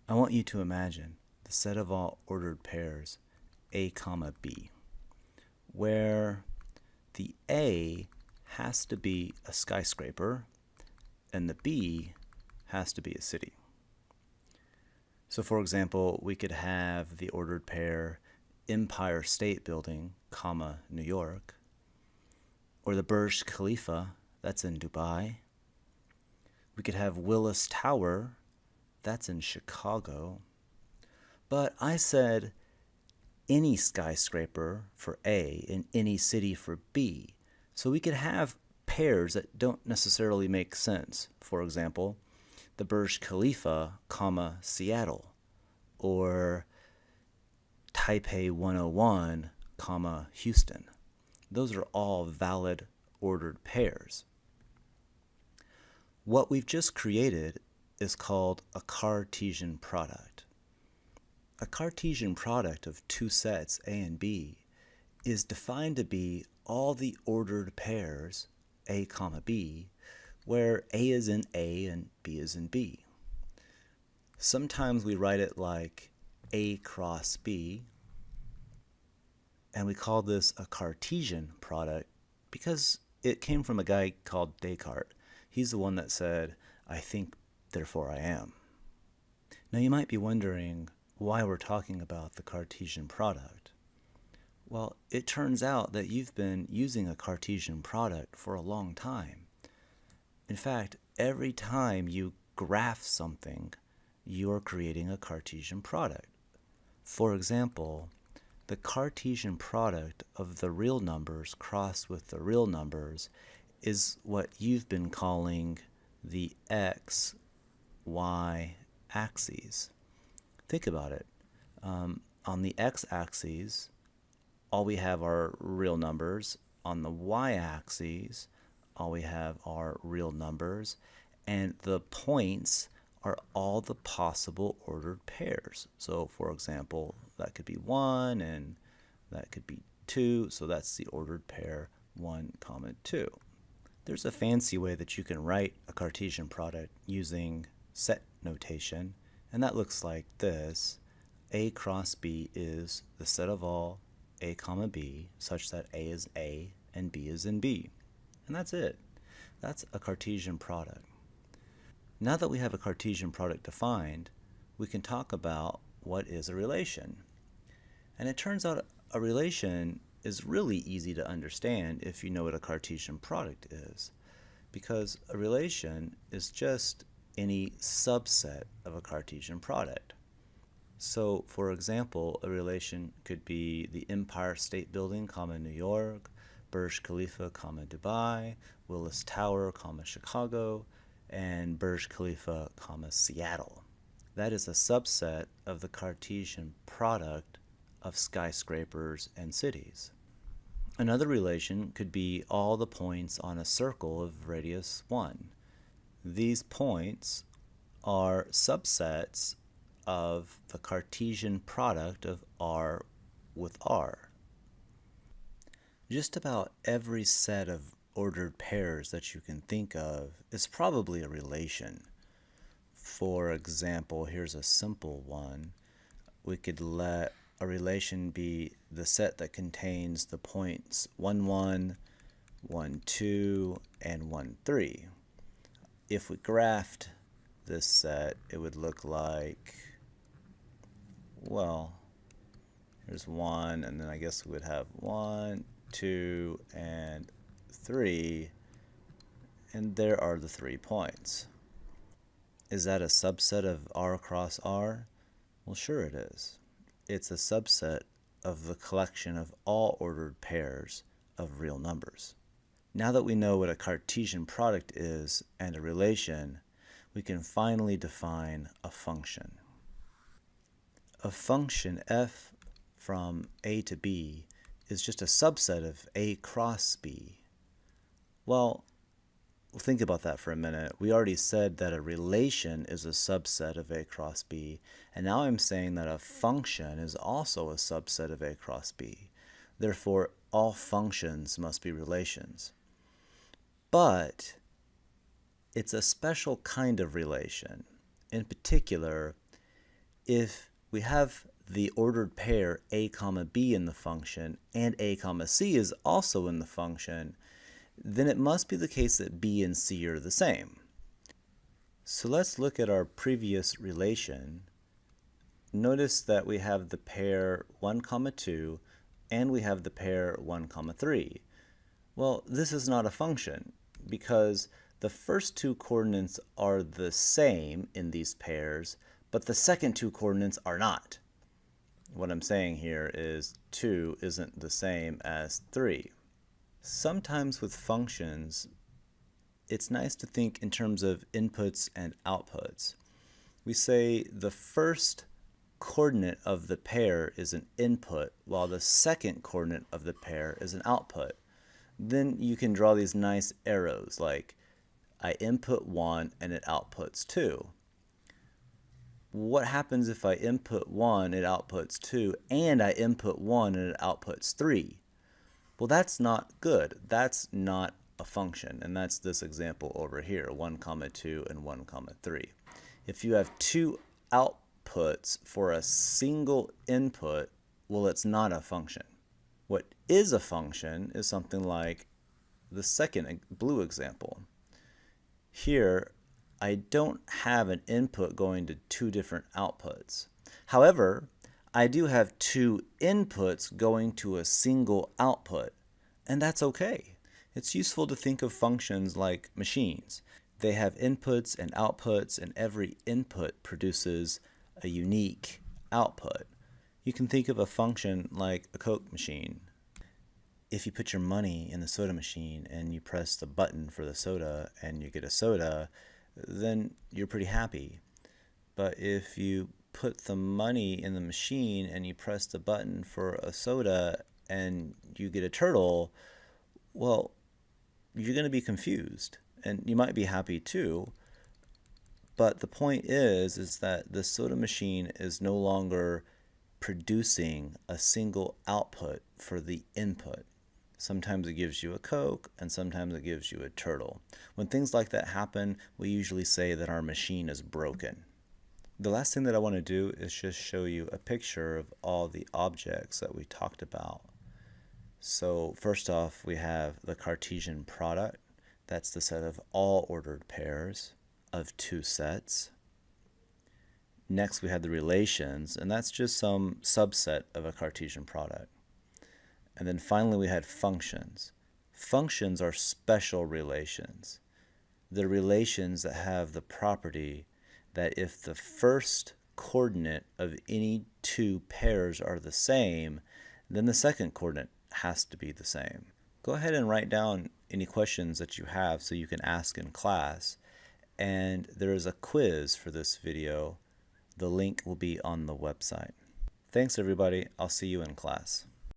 I want you to imagine the set of all ordered pairs A comma B, where the A has to be a skyscraper and the B has to be a city. So for example, we could have the ordered pair Empire State Building, comma, New York, or the Burj Khalifa, that's in Dubai. We could have Willis Tower, that's in Chicago. But I said any skyscraper for A and any city for B. So we could have pairs that don't necessarily make sense. For example, the Burj Khalifa, comma, Seattle, or Taipei 101, comma, Houston. Those are all valid ordered pairs. What we've just created is called a Cartesian product. A Cartesian product of two sets A and B is defined to be all the ordered pairs A comma B, where A is in A and B is in B. Sometimes we write it like A cross B, and we call this a Cartesian product because it came from a guy called Descartes. He's the one that said, I think, therefore I am. Now you might be wondering why we're talking about the Cartesian product. Well, it turns out that you've been using a Cartesian product for a long time. In fact, every time you graph something, you're creating a Cartesian product. For example, the Cartesian product of the real numbers crossed with the real numbers is what you've been calling the x, y axes. Think about it. On the x-axis, all we have are real numbers. On the y-axis, all we have are real numbers. And the points are all the possible ordered pairs. So, for example, that could be 1 and that could be 2. So that's the ordered pair 1, comma 2. There's a fancy way that you can write a Cartesian product using set notation, and that looks like this. A cross B is the set of all A comma B such that A is A and B is in B. And that's it. That's a Cartesian product. Now that we have a Cartesian product defined, we can talk about what is a relation. And it turns out a relation is really easy to understand if you know what a Cartesian product is, because a relation is just any subset of a Cartesian product. So, for example, a relation could be the Empire State Building, comma, New York, Burj Khalifa, comma, Dubai, Willis Tower, comma, Chicago, and Burj Khalifa, comma, Seattle. That is a subset of the Cartesian product of skyscrapers and cities. Another relation could be all the points on a circle of radius 1. These points are subsets of the Cartesian product of R with R. Just about every set of ordered pairs that you can think of is probably a relation. For example, here's a simple one. We could let a relation be the set that contains the points 1, 1, 1, 2, and 1, 3. If we graphed this set, it would look like, well, here's 1, and then I guess we would have 1, 2, and 3, and there are the 3 points. Is that a subset of R cross R? Well, sure it is. It's a subset of the collection of all ordered pairs of real numbers. Now that we know what a Cartesian product is and a relation, we can finally define a function. A function f from a to b is just a subset of a cross b. Well, think about that for a minute. We already said that a relation is a subset of a cross b, and now I'm saying that a function is also a subset of a cross b. Therefore, all functions must be relations. But it's a special kind of relation. In particular, If we have the ordered pair a comma b in the function and a comma c is also in the function, then it must be the case that b and c are the same. So let's look at our previous relation. Notice that we have the pair 1 comma 2 and we have the pair 1 comma 3. Well, this is not a function because the first two coordinates are the same in these pairs, but the second two coordinates are not. What I'm saying here is 2 isn't the same as 3. Sometimes with functions, it's nice to think in terms of inputs and outputs. We say the first coordinate of the pair is an input, while the second coordinate of the pair is an output. Then you can draw these nice arrows like I input 1 and it outputs 2. What happens if I input 1, it outputs 2, and I input 1 and it outputs 3? Well, that's not good. That's not a function, and that's this example over here, 1 comma 2 and 1 comma 3. If you have two outputs for a single input, well, it's not a function. What is a function is something like the second blue example. Here, I don't have an input going to two different outputs. However, I do have two inputs going to a single output, and that's okay. It's useful to think of functions like machines. They have inputs and outputs, and every input produces a unique output. You can think of a function like a Coke machine. If you put your money in the soda machine and you press the button for the soda and you get a soda, then you're pretty happy. But if you put the money in the machine and you press the button for a soda and you get a turtle, well, you're going to be confused. And you might be happy too, but the point is that the soda machine is no longer producing a single output for the input. Sometimes it gives you a Coke, and sometimes it gives you a turtle. When things like that happen, we usually say that our machine is broken. The last thing that I want to do is just show you a picture of all the objects that we talked about. So first off, we have the Cartesian product. That's the set of all ordered pairs of two sets. Next, we have the relations, and that's just some subset of a Cartesian product. And then finally, we had functions. Functions are special relations. They're relations that have the property that if the first coordinate of any two pairs are the same, then the second coordinate has to be the same. Go ahead and write down any questions that you have so you can ask in class. And there is a quiz for this video. The link will be on the website. Thanks everybody. I'll see you in class.